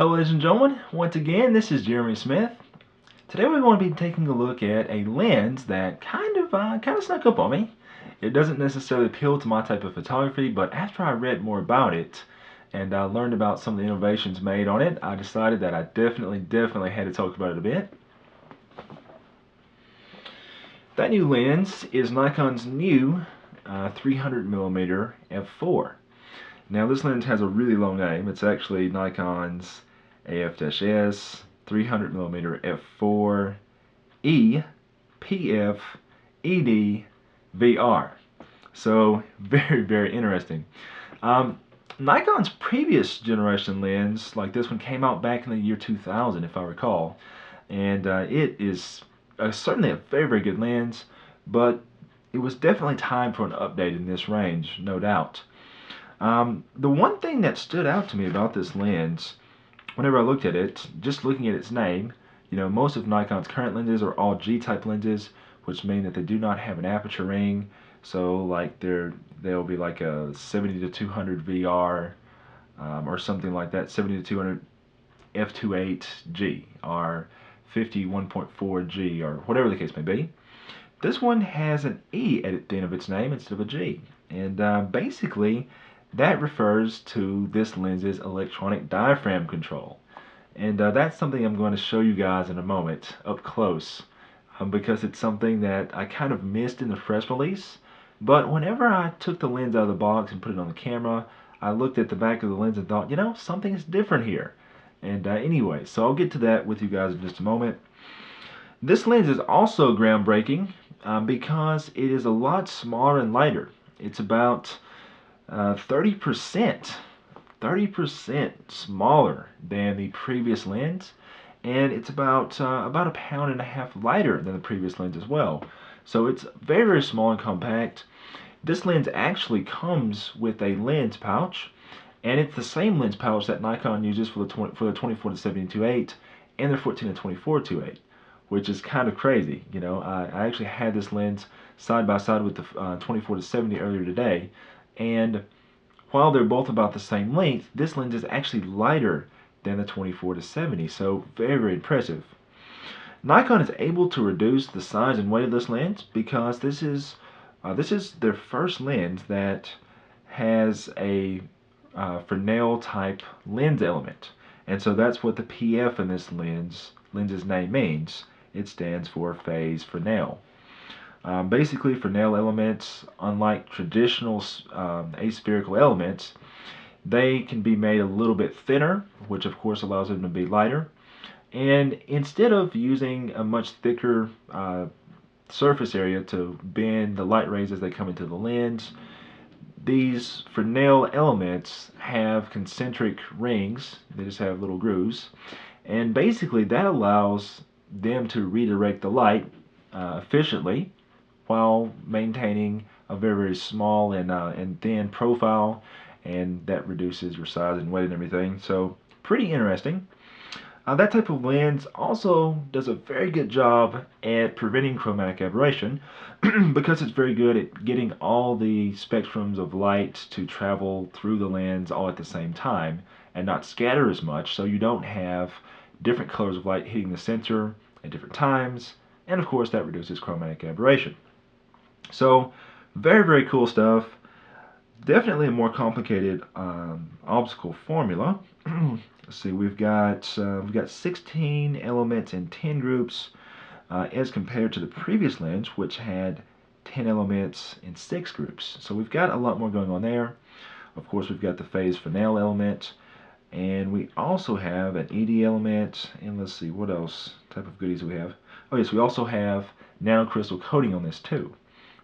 Hello ladies and gentlemen, once again this is Jeremy Smith. Today we're going to be taking a look at a lens that kind of snuck up on me. It doesn't necessarily appeal to my type of photography, but after I read more about it and I learned about some of the innovations made on it, I decided that I definitely had to talk about it a bit. That new lens is Nikon's new 300mm f4. Now this lens has a really long name. It's actually Nikon's AF-S 300mm f4 E PF ED VR. So very interesting. Nikon's previous generation lens, like this one, came out back in the year 2000, if I recall, and it is certainly a very good lens, but it was definitely time for an update in this range, no doubt. The one thing that stood out to me about this lens, whenever I looked at it, just looking at its name, you know, most of Nikon's current lenses are all G-type lenses, which mean that they do not have an aperture ring. So like they'll be like a 70 to 200 VR or something like that, 70 to 200 f2.8 G or 51.4 G or whatever the case may be. This one has an E at the end of its name instead of a G, and basically that refers to this lens's electronic diaphragm control. And that's something I'm going to show you guys in a moment up close because it's something that I kind of missed in the press release. But whenever I took the lens out of the box and put it on the camera, I looked at the back of the lens and thought, you know, something is different here. And anyway, so I'll get to that with you guys in just a moment. This lens is also groundbreaking because it is a lot smaller and lighter. It's about 30% smaller than the previous lens, and it's about a pound and a half lighter than the previous lens as well. So it's very small and compact. This lens actually comes with a lens pouch, and it's the same lens pouch that Nikon uses for the 24 to 70-2.8 and their 14 to 24-2.8, which is kind of crazy. You know, I actually had this lens side by side with the 24 to 70 earlier today, and while they're both about the same length, this lens is actually lighter than the 24 to 70, so very impressive. Nikon is able to reduce the size and weight of this lens because this is their first lens that has a Fresnel type lens element, and so that's what the PF in this lens's name means. It stands for phase Fresnel. Basically, Fresnel elements, unlike traditional aspherical elements, they can be made a little bit thinner, which of course allows them to be lighter. And instead of using a much thicker surface area to bend the light rays as they come into the lens, these Fresnel elements have concentric rings. They just have little grooves, and basically that allows them to redirect the light efficiently while maintaining a very small and thin profile, and that reduces your size and weight and everything. So pretty interesting. That type of lens also does a very good job at preventing chromatic aberration because it's very good at getting all the spectrums of light to travel through the lens all at the same time and not scatter as much, so you don't have different colors of light hitting the sensor at different times, and of course that reduces chromatic aberration. So very cool stuff. Definitely a more complicated optical formula. Let's see, we've got 16 elements in 10 groups as compared to the previous lens, which had 10 elements in 6 groups. So we've got a lot more going on there. Of course, we've got the phase Fresnel element, and we also have an ED element, and let's see, what else type of goodies do we have? Oh yes, we also have nanocrystal coating on this too,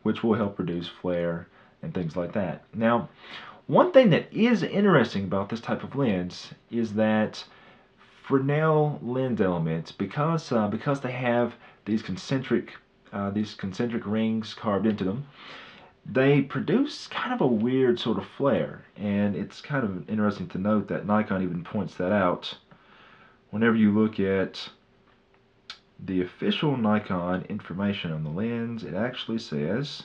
which will help reduce flare and things like that. Now, one thing that is interesting about this type of lens is that Fresnel lens elements, because they have these concentric rings carved into them, they produce kind of a weird sort of flare, and it's kind of interesting to note that Nikon even points that out. Whenever you look at the official Nikon information on the lens, it actually says,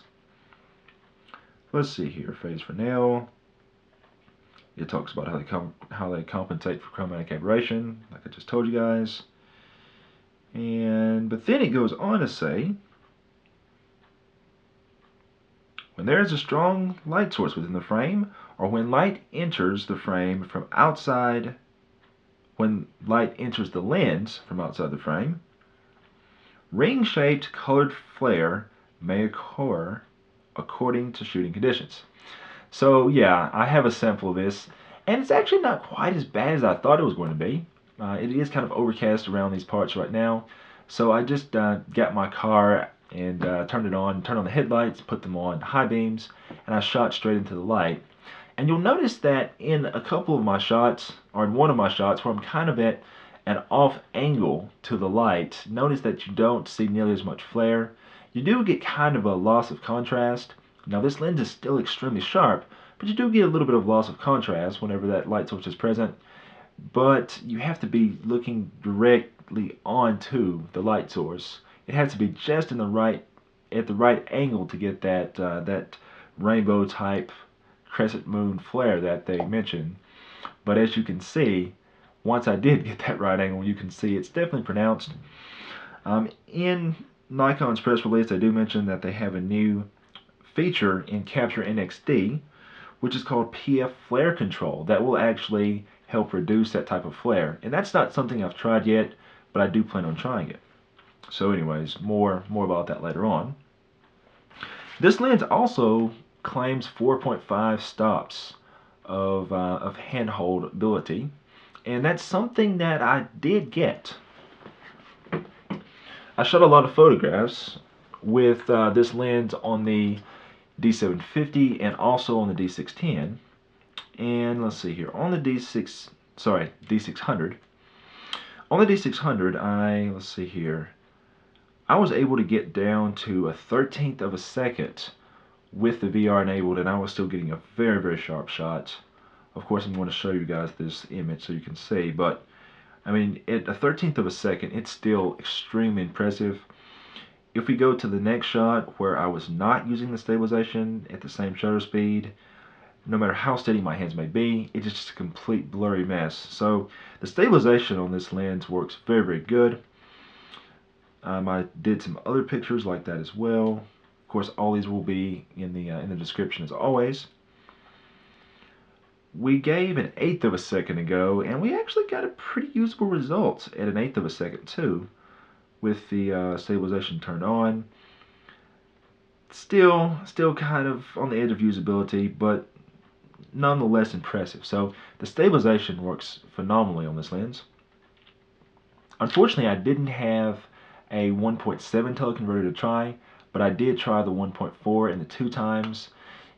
let's see here, phase Fresnel, It talks about how they compensate for chromatic aberration, like I just told you guys. But then it goes on to say, when there is a strong light source within the frame, or when light enters the frame from outside, when light enters the lens from outside the frame, ring-shaped colored flare may occur according to shooting conditions. So yeah, I have a sample of this, and it's actually not quite as bad as I thought it was going to be. It is kind of overcast around these parts right now, so I just got my car and turned on the headlights, put them on high beams, and I shot straight into the light. And you'll notice that in a couple of my shots, or in one of my shots, where I'm kind of at an off angle to the light, notice that you don't see nearly as much flare. You do get kind of a loss of contrast. Now this lens is still extremely sharp, but you do get a little bit of loss of contrast whenever that light source is present. But you have to be looking directly onto the light source. It has to be just in the right, at the right angle to get that rainbow type crescent moon flare that they mentioned. But as you can see, once I did get that right angle, you can see it's definitely pronounced. In Nikon's press release, they do mention that they have a new feature in Capture NXD, which is called PF flare control, that will actually help reduce that type of flare. And that's not something I've tried yet, but I do plan on trying it. So anyways, more about that later on. This lens also claims 4.5 stops of handhold ability, and that's something that I did get. I shot a lot of photographs with this lens on the D750 and also on the D610. And let's see here, on the D600. On the D600, let's see here, I was able to get down to a 1/13 of a second with the VR enabled, and I was still getting a very, very sharp shot. Of course, I'm going to show you guys this image so you can see, but I mean, at a 1/13 of a second, it's still extremely impressive. If we go to the next shot where I was not using the stabilization at the same shutter speed, no matter how steady my hands may be, it's just a complete blurry mess. So the stabilization on this lens works very, very good. I did some other pictures like that as well. Of course, all these will be in the description as always. We gave an 1/8 of a second ago, and we actually got a pretty usable result at an 1/8 of a second too, with the stabilization turned on. Still kind of on the edge of usability, but nonetheless impressive. So the stabilization works phenomenally on this lens. Unfortunately, I didn't have a 1.7 teleconverter to try, but I did try the 1.4 and the 2x.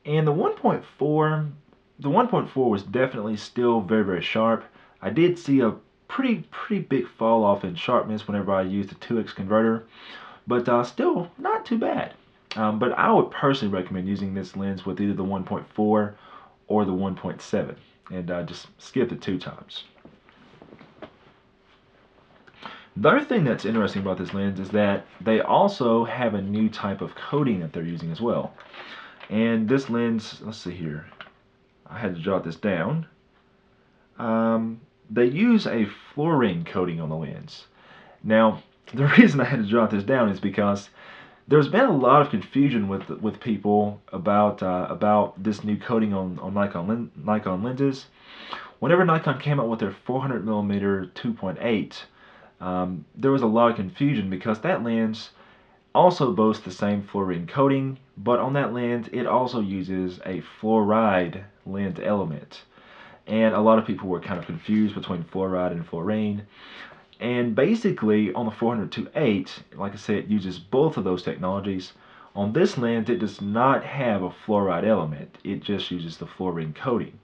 And the 1.4 was definitely still very, very sharp. I did see a pretty big fall off in sharpness whenever I used the 2x converter, but still not too bad. But I would personally recommend using this lens with either the 1.4 or the 1.7, and just skip the 2x. The other thing that's interesting about this lens is that they also have a new type of coating that they're using as well. And this lens, let's see here, I had to jot this down. They use a fluorine coating on the lens. Now, the reason I had to jot this down is because there's been a lot of confusion with people about this new coating on Nikon lenses. Whenever Nikon came out with their 400mm 2.8, there was a lot of confusion because that lens also boasts the same fluorine coating, but on that lens it also uses a fluoride lens element. And a lot of people were kind of confused between fluoride and fluorine. And basically on the 400-8, like I said, it uses both of those technologies. On this lens it does not have a fluoride element, it just uses the fluorine coating.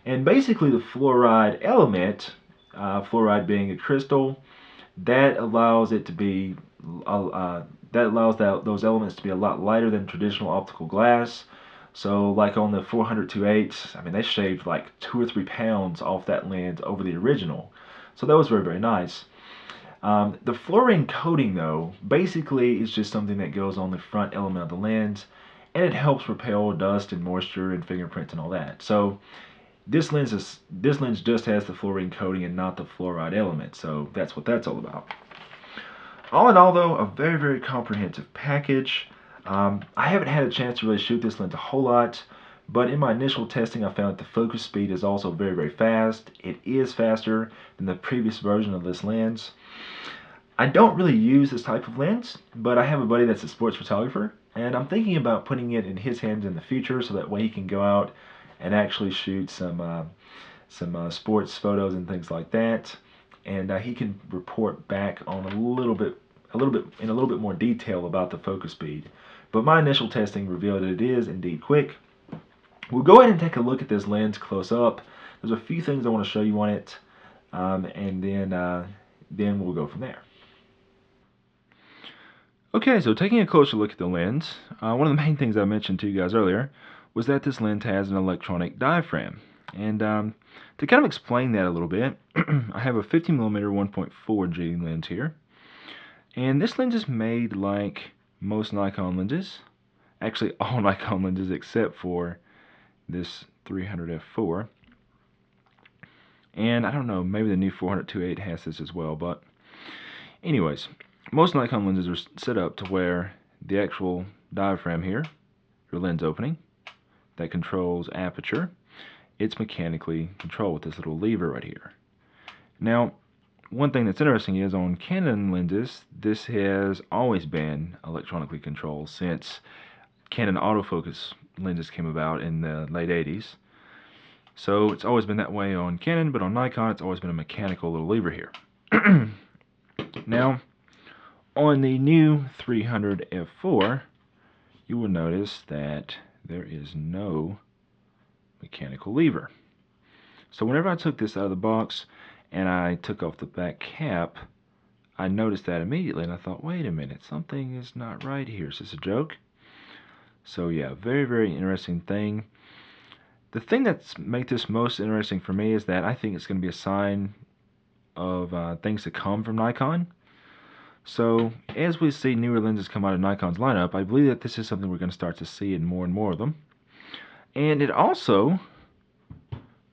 And basically the fluoride element, fluoride being a crystal, that allows it to be those elements to be a lot lighter than traditional optical glass. So like on the 400-8, I mean, they shaved like 2 or 3 pounds off that lens over the original. So that was very, very nice. The fluorine coating though, basically is just something that goes on the front element of the lens, and it helps repel dust and moisture and fingerprints and all that. So This lens just has the fluorine coating and not the fluoride element, so that's what that's all about. All in all, though, a very, very comprehensive package. I haven't had a chance to really shoot this lens a whole lot, but in my initial testing I found that the focus speed is also very, very fast. It is faster than the previous version of this lens. I don't really use this type of lens, but I have a buddy that's a sports photographer, and I'm thinking about putting it in his hands in the future so that way he can go out and actually shoot some sports photos and things like that, and he can report back on a little bit in a little bit more detail about the focus speed. But my initial testing revealed that it is indeed quick. We'll go ahead and take a look at this lens close up. There's a few things I want to show you on it, and then we'll go from there. Okay, so taking a closer look at the lens, one of the main things I mentioned to you guys earlier was that this lens has an electronic diaphragm. And to kind of explain that a little bit, I have a 50mm 1.4G lens here. And this lens is made like most Nikon lenses. Actually, all Nikon lenses except for this 300 f4. And I don't know, maybe the new 400-2.8 has this as well, but anyways, most Nikon lenses are set up to where the actual diaphragm here, your lens opening, that controls aperture, it's mechanically controlled with this little lever right here. Now, one thing that's interesting is on Canon lenses, this has always been electronically controlled since Canon autofocus lenses came about in the late 80s. So it's always been that way on Canon, but on Nikon it's always been a mechanical little lever here. Now, on the new 300 f4, you will notice that there is no mechanical lever. So whenever I took this out of the box and I took off the back cap, I noticed that immediately and I thought, wait a minute, something is not right here. Is this a joke? So yeah, very, very interesting thing. The thing that's made this most interesting for me is that I think it's going to be a sign of things to come from Nikon. So as we see newer lenses come out of Nikon's lineup, I believe that this is something we're going to start to see in more and more of them. And it also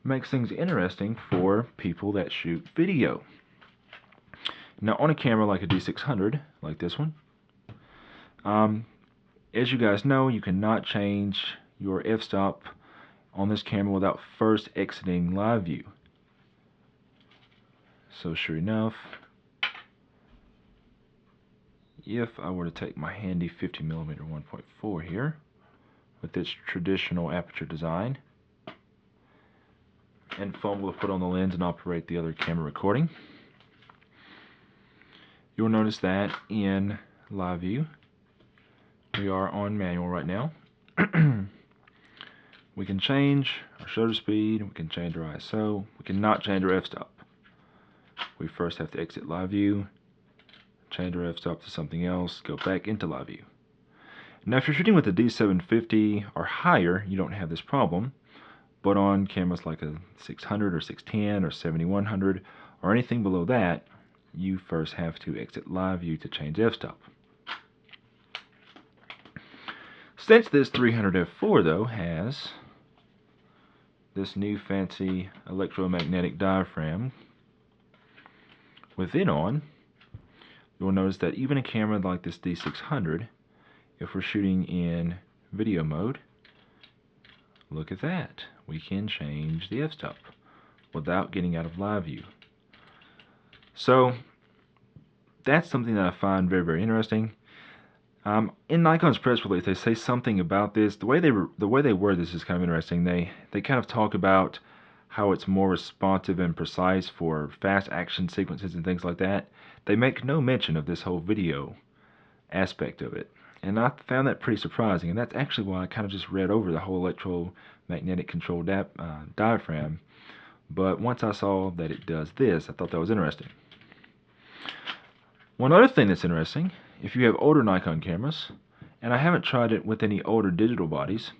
makes things interesting for people that shoot video. Now on a camera like a D600, like this one, as you guys know, you cannot change your f-stop on this camera without first exiting live view. So sure enough, if I were to take my handy 50mm 1.4 here with its traditional aperture design and fumble to put on the lens and operate the other camera recording, you'll notice that in live view we are on manual right now. We can change our shutter speed, we can change our ISO, we cannot change our f-stop. We first have to exit live view, change our f-stop to something else, go back into live view. Now if you're shooting with a D750 or higher, you don't have this problem, but on cameras like a 600 or 610 or 7100 or anything below that, you first have to exit live view to change f-stop. Since this 300 f4 though has this new fancy electromagnetic diaphragm with it on, you'll notice that even a camera like this D600, if we're shooting in video mode, look at that, we can change the f-stop without getting out of live view. So that's something that I find very, very interesting. In Nikon's press release, they say something about this. The way they word this is kind of interesting. They kind of talk about how it's more responsive and precise for fast action sequences and things like that. They make no mention of this whole video aspect of it, and I found that pretty surprising. And that's actually why I kind of just read over the whole electromagnetic control diaphragm. But once I saw that it does this, I thought that was interesting. One other thing that's interesting, if you have older Nikon cameras, and I haven't tried it with any older digital bodies,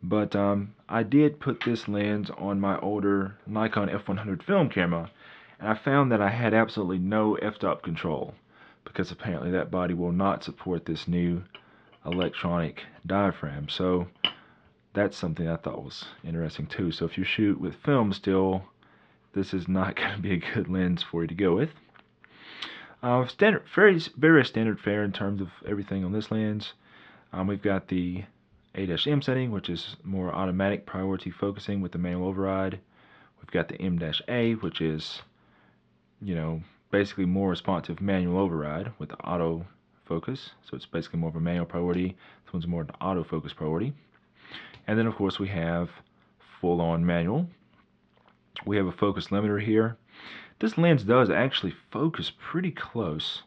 but I did put this lens on my older Nikon f100 film camera, and I found that I had absolutely no f-stop control, because apparently that body will not support this new electronic diaphragm. So that's something I thought was interesting too. So if you shoot with film still, this is not going to be a good lens for you to go with. Standard, very standard fare in terms of everything on this lens. We've got the A-M setting, which is more automatic priority focusing with the manual override. We've got the M-A, which is, basically more responsive manual override with the auto focus. So it's basically more of a manual priority. This one's more an autofocus priority. And then of course we have full-on manual. We have a focus limiter here. This lens does actually focus pretty close.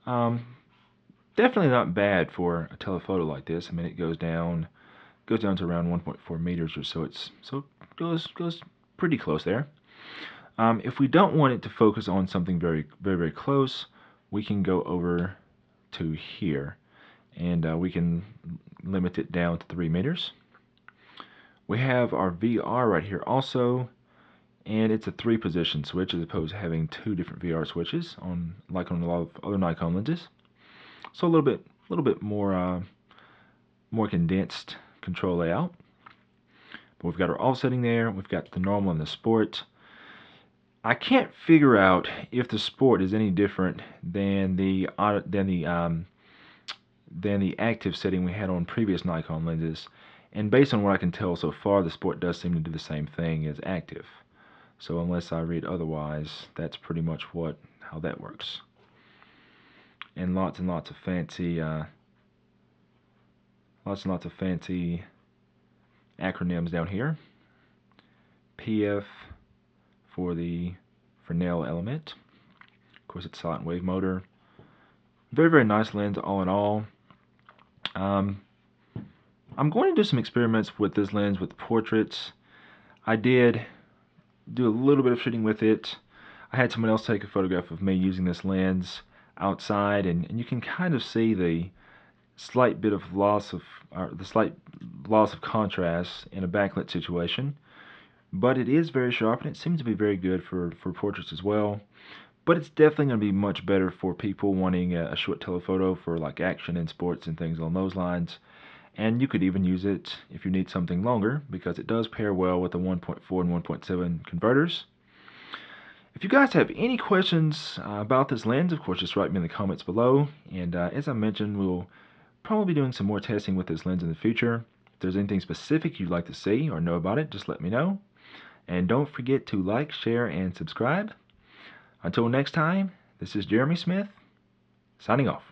Definitely not bad for a telephoto like this. I mean, it goes down to around 1.4 meters or so. It goes pretty close there. If we don't want it to focus on something very, very, very close, we can go over to here, and we can limit it down to 3 meters. We have our VR right here also, and it's a 3-position switch as opposed to having 2 different VR switches like on a lot of other Nikon lenses. So a little bit more condensed control layout. But we've got our offsetting there. We've got the normal and the sport. I can't figure out if the sport is any different than the active setting we had on previous Nikon lenses. And based on what I can tell so far, the sport does seem to do the same thing as active. So unless I read otherwise, that's pretty much how that works. And lots of fancy acronyms down here. PF for the Fresnel element. Of course, it's silent wave motor. Very, very nice lens all in all. I'm going to do some experiments with this lens with portraits. I did do a little bit of shooting with it. I had someone else take a photograph of me using this lens outside, and you can kind of see the slight loss of contrast in a backlit situation. But it is very sharp, and it seems to be very good for portraits as well. But it's definitely going to be much better for people wanting a short telephoto for like action and sports and things along those lines. And you could even use it if you need something longer, because it does pair well with the 1.4 and 1.7 converters. If you guys have any questions about this lens, of course, just write me in the comments below. And as I mentioned, we'll probably be doing some more testing with this lens in the future. If there's anything specific you'd like to see or know about it, just let me know. And don't forget to like, share, and subscribe. Until next time, this is Jeremy Smith, signing off.